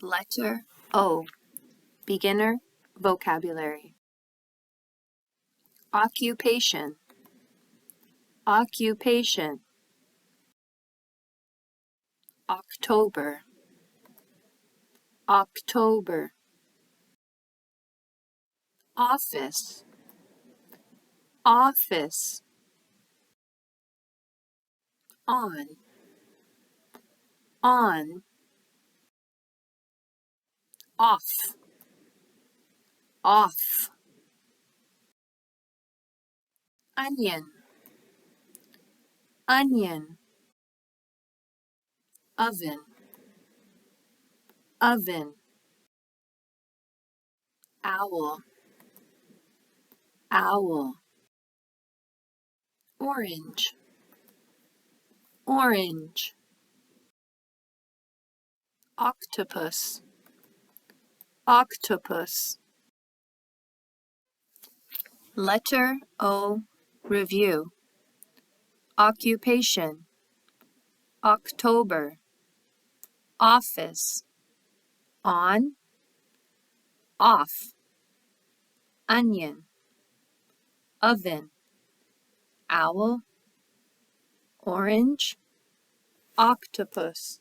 Letter O. Beginner vocabulary. Occupation. Occupation. October. October. Office. Office. On. On. Off. Off. Onion. Onion. Oven. Oven. Owl. Owl. Orange. Orange. Octopus. Octopus. Letter O. Review. Occupation. October. Office. On. Off. Onion. Oven. Owl. Orange. Octopus.